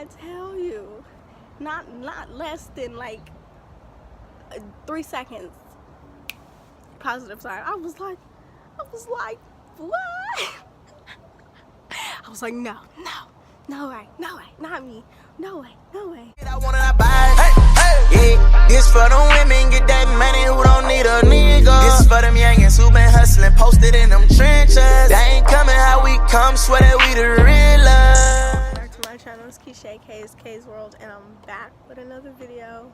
I tell you, not less than like 3 seconds. Positive sign. I was like, what? I was like, no way, not me, no way. I wanna buy it. Yeah, this for the women, get that money who don't need a nigga. This for them youngins who been hustling, posted in them trenches. They ain't coming how we come, swear that we the realest. Back to my channel, it's Keisha, ItsKsWorld, and I'm back with another video.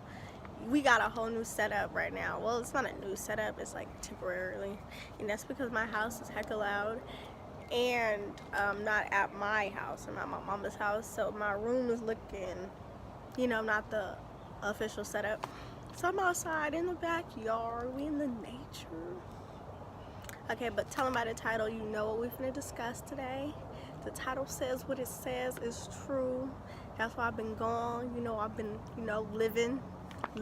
We got a whole new setup right now. Well, it's not a new setup, it's like temporarily, and that's because my house is hecka loud. And not at my house or not my mama's house, so my room is looking, you know, not the official setup. So I'm outside in the backyard, we in the nature. Okay, but tell them by the title, you know what we're gonna discuss today. The title says what it says is true. That's why I've been gone. You know, I've been, you know, living. So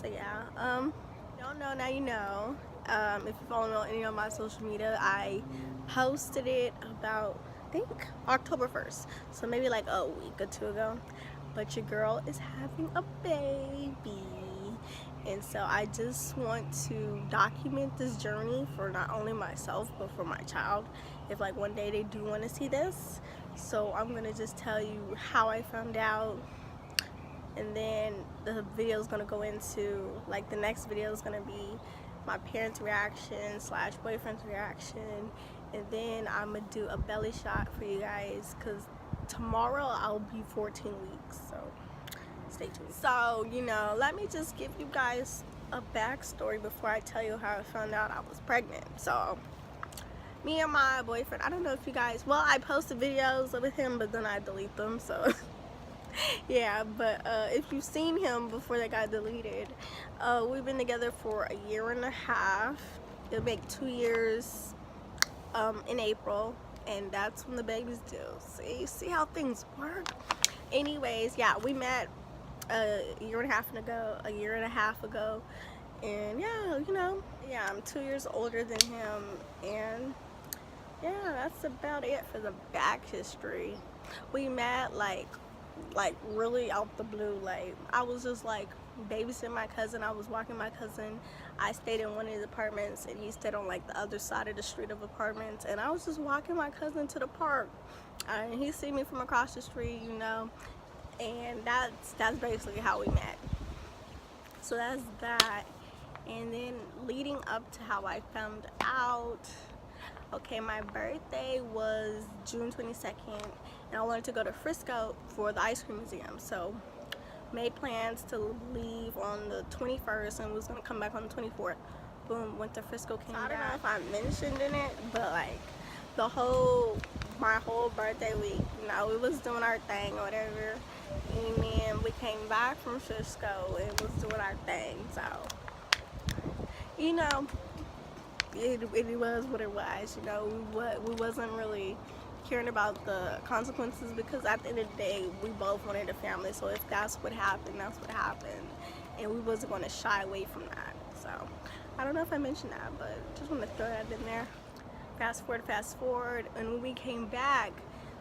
yeah, you don't know, now you know. If you follow any of my social media, I posted it about, I think, October 1st, so maybe like a week or two ago. But your girl is having a baby, and so I just want to document this journey for not only myself but for my child, if like one day they do want to see this. So I'm gonna just tell you how I found out, and then the video is gonna go into, like, the next video is gonna be my parents' reaction / boyfriend's reaction, and then I'm gonna do a belly shot for you guys because tomorrow I'll be 14 weeks, so stay tuned. So, you know, let me just give you guys a backstory before I tell you how I found out I was pregnant. So me and my boyfriend, I don't know if you guys, well, I posted videos with him but then I delete them, so yeah, but if you've seen him before they got deleted, we've been together for a year and a half. It'll make 2 years in April, and that's when the baby's due. See how things work. Anyways, yeah, we met a year and a half ago, and yeah, you know, yeah, I'm 2 years older than him, and yeah, that's about it for the back history. We met like really out the blue. Like, I was just like babysitting my cousin. I was walking my cousin. I stayed in one of his apartments and he stayed on like the other side of the street of apartments, and I was just walking my cousin to the park, and he see me from across the street, you know, and that's basically how we met. So that's that. And then leading up to how I found out, okay, my birthday was June 22nd, and I wanted to go to Frisco for the ice cream museum. So made plans to leave on the 21st and was gonna come back on the 24th. Boom, went to Frisco, came back. I don't know if I mentioned in it, but like my whole birthday week, you know, we was doing our thing or whatever, and then we came back from Frisco and was doing our thing. So, you know, it was what it was. You know, we wasn't really caring about the consequences, because at the end of the day we both wanted a family. So if that's what happened, that's what happened, and we wasn't going to shy away from that. So I don't know if I mentioned that, but just want to throw that in there. Fast forward, and when we came back,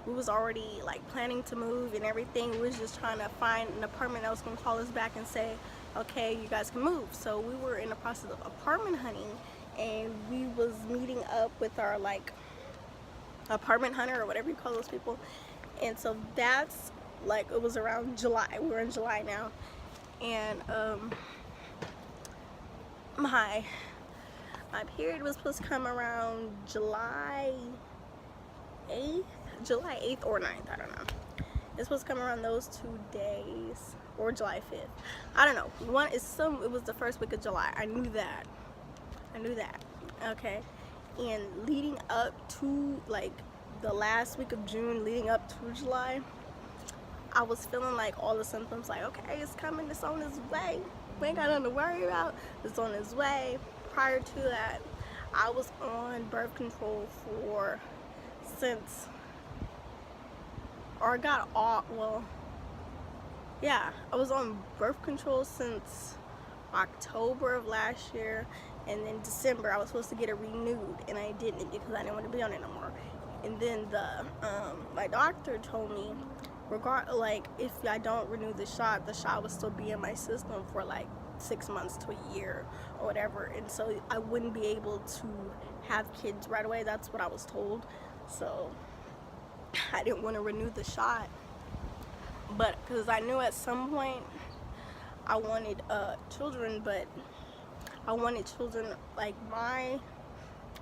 we was already like planning to move and everything. We was just trying to find an apartment that was going to call us back and say, okay, you guys can move. So we were in the process of apartment hunting, and we was meeting up with our like apartment hunter or whatever you call those people. And so that's like, it was around July. We're in July now, and my period was supposed to come around July 8th or 9th, I don't know. It's supposed to come around those 2 days, or July 5th, I don't know. It was the first week of July. I knew that, okay. And leading up to like the last week of June, leading up to July, I was feeling like all the symptoms, like, okay, it's coming, it's on its way, we ain't got nothing to worry about, it's on its way. Prior to that, I was on birth control I was on birth control since October of last year, and then December I was supposed to get it renewed, and I didn't because I didn't want to be on it no more. And then my doctor told me, like if I don't renew the shot will still be in my system for like 6 months to a year or whatever, and so I wouldn't be able to have kids right away. That's what I was told. So I didn't want to renew the shot, but because I knew at some point I wanted children, but I wanted children, like my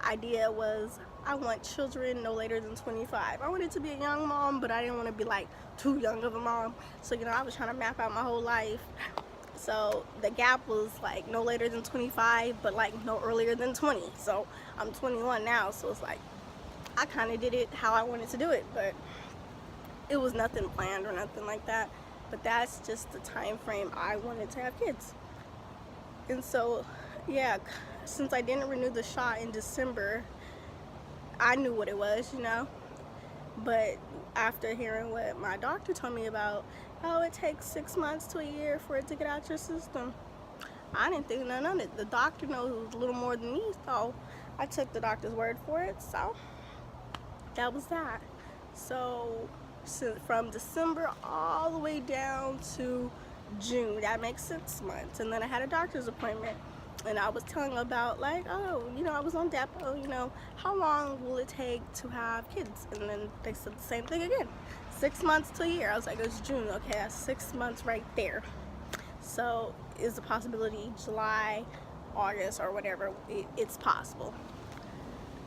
idea was I want children no later than 25. I wanted to be a young mom, but I didn't want to be like too young of a mom. So I was trying to map out my whole life. So the gap was like no later than 25, but like no earlier than 20. So I'm 21 now, so it's like I kind of did it how I wanted to do it, but it was nothing planned or nothing like that. But that's just the time frame I wanted to have kids. And so yeah, since I didn't renew the shot in December, I knew what it was, but after hearing what my doctor told me about, it takes 6 months to a year for it to get out your system, I didn't think none of it. The doctor knows a little more than me, so I took the doctor's word for it. So that was that. So from December all the way down to June, that makes 6 months. And then I had a doctor's appointment, and I was telling about like, I was on depo, how long will it take to have kids? And then they said the same thing again, 6 months to a year. I was like, it's June, okay, that's 6 months right there. So is the possibility July, August, or whatever, it's possible.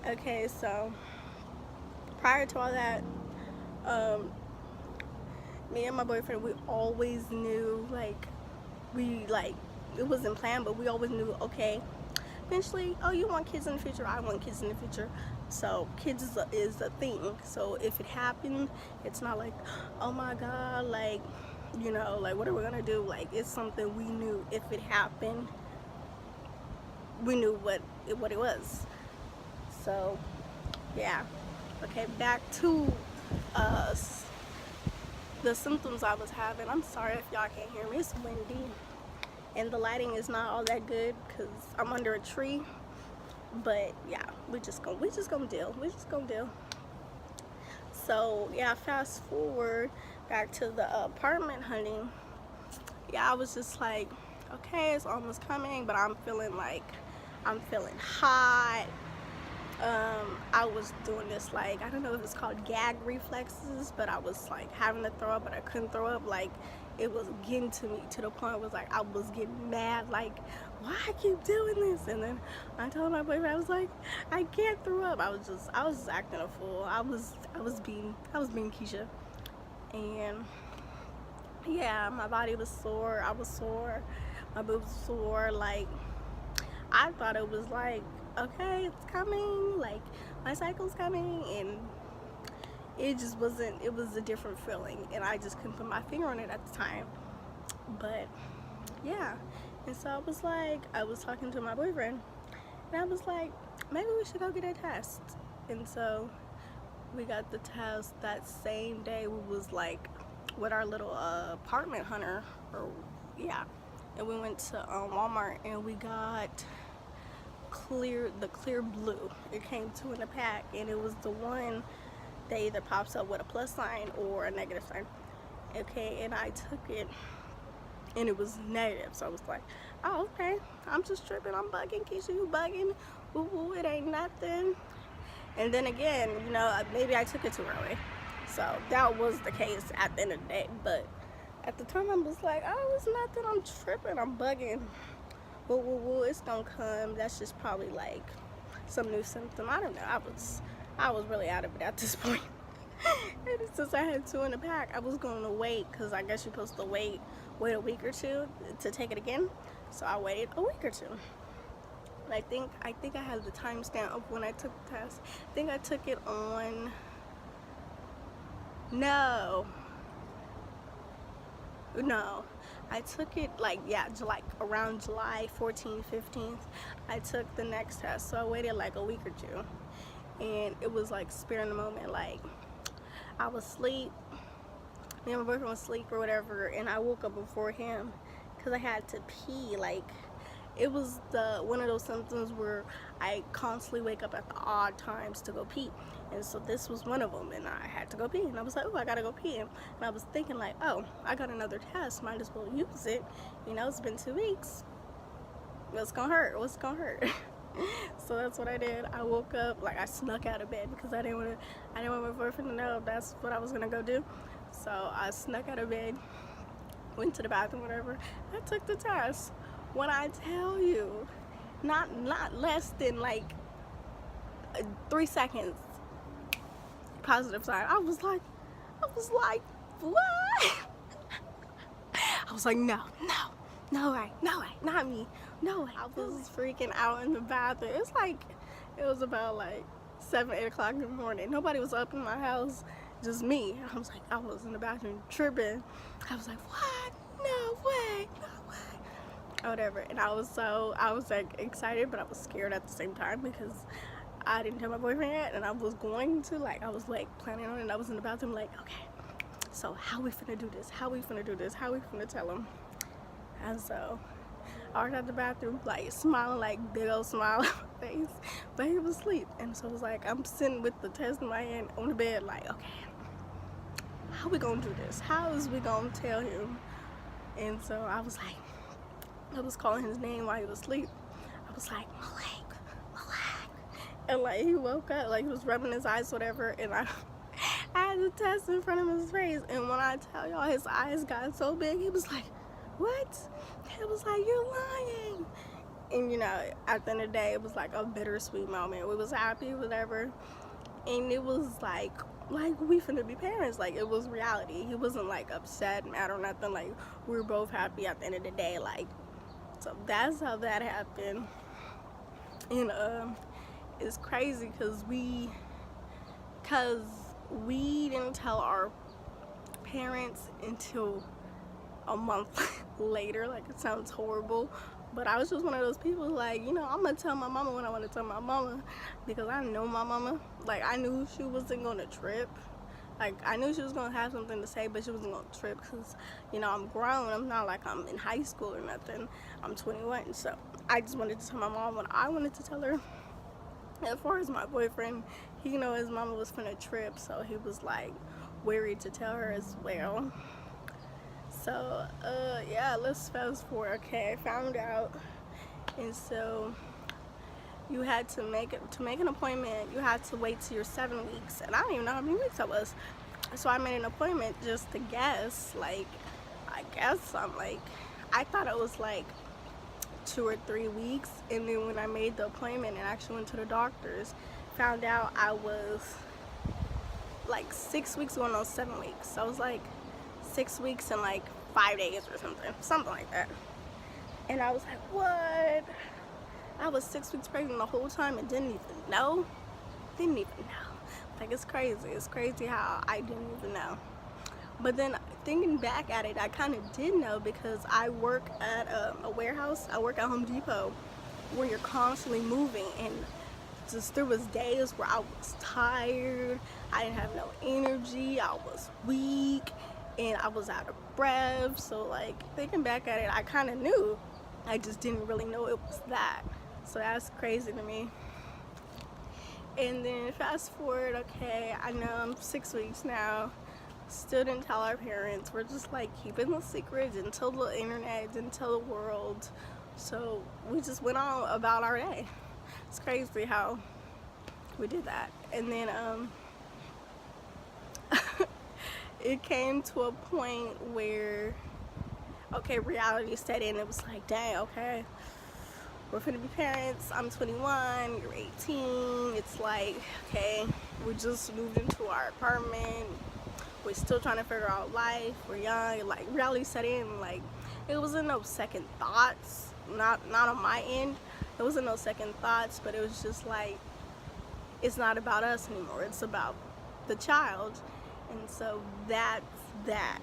Okay, so prior to all that, me and my boyfriend, we always knew, it wasn't planned, but we always knew, okay, eventually, you want kids in the future, I want kids in the future. So kids is a thing. So if it happened, it's not like, oh my God, like what are we gonna do? Like, it's something we knew. If it happened, we knew what it was. So yeah, okay, back to the symptoms I was having. I'm sorry if y'all can't hear me, it's windy and the lighting is not all that good because I'm under a tree. But yeah, we just gonna deal. So yeah, fast forward back to the apartment hunting. Yeah, I was just like, okay, it's almost coming, but I'm feeling hot. I was doing this, like, I don't know if it's called gag reflexes, but I was like having to throw up, but I couldn't throw up. Like, it was getting to me to the point where I was getting mad, like, why I keep doing this? And then I told my boyfriend, I was like, I can't throw up. I was just acting a fool. I was being Keisha. And yeah, my body was sore, I was sore, my boobs were sore. Like, I thought it was like, okay, it's coming, like my cycle's coming, and it just wasn't. It was a different feeling, and I just couldn't put my finger on it at the time. But yeah, and so I was talking to my boyfriend, and I was like, maybe we should go get a test. And so we got the test that same day. We was like with our little apartment hunter, and we went to Walmart, and we got the clear blue. It came 2 in a pack, and it was the one that either pops up with a plus sign or a negative sign. Okay, and I took it, and it was negative. So I was like, oh, okay, I'm just tripping, I'm bugging, Keisha, you bugging, woo, it ain't nothing. And then again, maybe I took it too early. So that was the case at the end of the day. But at the time, I was like, oh, it's nothing, I'm tripping, I'm bugging. Woo, it's gonna come. That's just probably like some new symptom. I don't know. I was really out of it at this point. And since I had 2 in the pack, I was going to wait, because I guess you're supposed to wait a week or 2 to take it again. So I waited a week or 2. And I think I have the timestamp of when I took the test. I think I took it on, no, I took it around July 14th, 15th. I took the next test. So I waited like a week or 2. And it was like spare in the moment. Like, I was asleep, me and my boyfriend was asleep or whatever, and I woke up before him because I had to pee. Like, it was one of those symptoms where I constantly wake up at the odd times to go pee, and so this was one of them, and I had to go pee, and I was like, oh, I gotta go pee, and I was thinking like, oh, I got another test, might as well use it, it's been 2 weeks, what's gonna hurt, So that's what I did. I woke up, like, I snuck out of bed because I didn't want my boyfriend to know that's what I was gonna go do. So I snuck out of bed, went to the bathroom, whatever. I took the test. When I tell you, not less than like 3 seconds, positive sign. I was like, what? I was like, no way, not me, no way. I was freaking out in the bathroom. It was about like 7-8 o'clock in the morning. Nobody was up in my house, just me. I was in the bathroom tripping. I was like, what? No way. Whatever. And I was like excited, but I was scared at the same time because I didn't tell my boyfriend yet, and I was going to, like, I was like planning on it, and I was in the bathroom like, okay, so how we finna do this? How we finna tell him? And so I was at the bathroom, like, smiling, like, big old smile on my face, but he was asleep. And so it was like, I'm sitting with the test in my hand on the bed, like, okay, how we gonna do this? How is we gonna tell him? And so I was like, I was calling his name while he was asleep. I was like, Malik. And like, he woke up, like, he was rubbing his eyes, whatever, and I had the test in front of his face. And when I tell y'all, his eyes got so big, he was like, what? He was like, you're lying. And at the end of the day, it was like a bittersweet moment. We was happy, whatever, and it was like we finna be parents. Like, it was reality. He wasn't like upset, mad, or nothing. Like, we were both happy at the end of the day. Like, so that's how that happened. And it's crazy because we didn't tell our parents until a month later. Like, it sounds horrible, but I was just one of those people, like, I'm gonna tell my mama when I want to tell my mama, because I know my mama. Like, I knew she wasn't gonna trip. Like, I knew she was gonna have something to say, but she wasn't gonna trip because I'm grown. I'm not like I'm in high school or nothing. I'm 21, so I just wanted to tell my mom when I wanted to tell her. As far as my boyfriend, his mama was finna trip, so he was like worried to tell her as well. So yeah, let's fast forward. Okay, I found out, and so you had to make an appointment. You had to wait till you're 7 weeks, and I don't even know how many weeks I was. So I made an appointment just to guess. Like, I thought it was like 2 or 3 weeks, and then when I made the appointment and actually went to the doctors, found out I was like 6 weeks going on 7 weeks. So I was like 6 weeks and like 5 days or something like that. And I was like, what? I was 6 weeks pregnant the whole time and didn't even know. Like, it's crazy how I didn't even know. But then thinking back at it, I kind of did know, because I work at a warehouse. I work at Home Depot, where you're constantly moving, and just there was days where I was tired, I didn't have no energy, I was weak, and I was out of breath. So like, thinking back at it, I kind of knew, I just didn't really know it was that. So that's crazy to me. And then fast forward, okay, I know I'm 6 weeks now. Still didn't tell our parents. We're just like keeping the secret, didn't tell the internet, didn't tell the world. So we just went on about our day. It's crazy how we did that. And then it came to a point where, okay, reality set in. It was like, dang, okay, we're finna be parents. I'm 21, you're 18. It's like, okay, we just moved into our apartment. We're still trying to figure out life. We're young. Like, reality set in. Like, it wasn't no second thoughts. Not on my end. It wasn't no second thoughts, but it was just like, it's not about us anymore. It's about the child. And so that's that.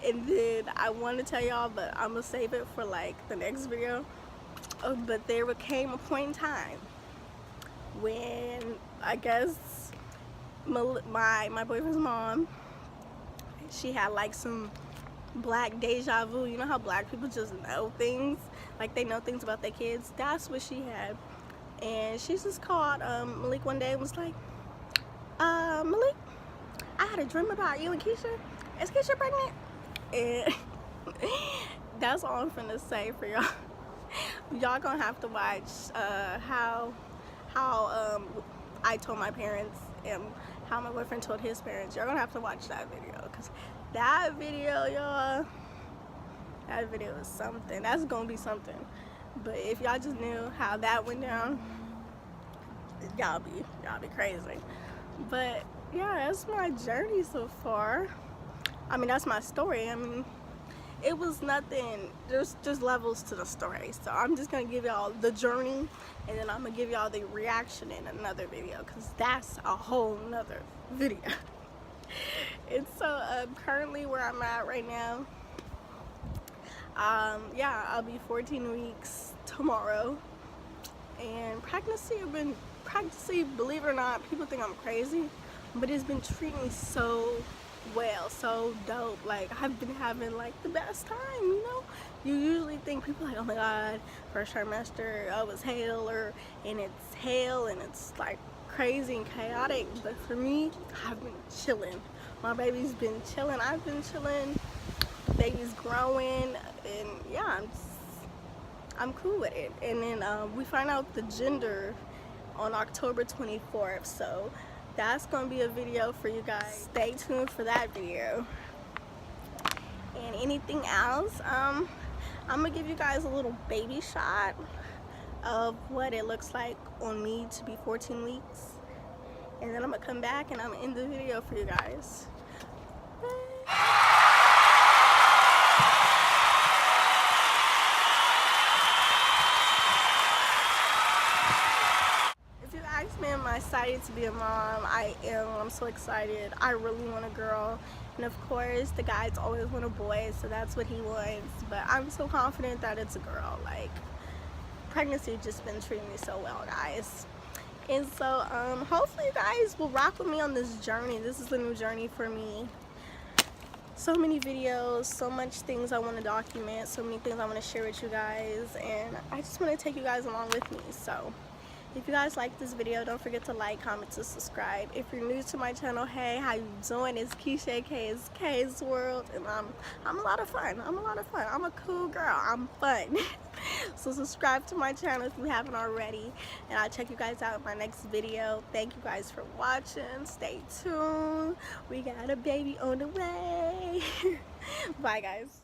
And then I want to tell y'all, but I'm gonna save it for like the next video. But there came a point in time when, I guess, my boyfriend's mom, she had like some black deja vu. You know how black people just know things, like they know things about their kids? That's what she had. And she just called Malik one day and was like, Malik, I had a dream about you and Keisha. Is Keisha pregnant? And that's all I'm finna say for y'all. Y'all gonna have to watch how I told my parents and how my boyfriend told his parents. You're gonna have to watch that video, because that video, y'all, that video is something. That's gonna be something. But if y'all just knew how that went down, y'all be crazy. But yeah, that's my journey so far. I mean, that's my story. I mean, it was nothing, there's just levels to the story. So I'm just gonna give y'all the journey, and then I'm gonna give y'all the reaction in another video, because that's a whole nother video. And so currently where I'm at right now, yeah, I'll be 14 weeks tomorrow. And pregnancy, believe it or not, people think I'm crazy, but it's been treating me so well, so dope. Like, I've been having like the best time, you know? You usually think people like, oh my god, first trimester, oh, it's hell, and it's like crazy and chaotic. But for me, I've been chilling. My baby's been chilling, I've been chilling, the baby's growing, and yeah, I'm cool with it. And then we find out the gender on October 24th, so that's gonna be a video for you guys. Stay tuned for that video. And anything else, I'm gonna give you guys a little baby shot of what it looks like on me to be 14 weeks, and then I'm gonna come back and I'm gonna end the video for you guys. If you ask me, am I excited to be a mom? I am. I'm so excited. I really want a girl, and of course the guys always want a boy, so that's what he wants. But I'm so confident that it's a girl. Like, pregnancy just been treating me so well, guys. And so hopefully you guys will rock with me on this journey. This is the new journey for me. So many videos, so much things I want to document, so many things I want to share with you guys, and I just want to take you guys along with me. So if you guys like this video, don't forget to like, comment, and subscribe. If you're new to my channel, hey, how you doing? It's Keisha, aka ItsKsWorld, and I'm a lot of fun. I'm a cool girl. I'm fun. So subscribe to my channel if you haven't already, and I'll check you guys out in my next video. Thank you guys for watching. Stay tuned. We got a baby on the way. Bye, guys.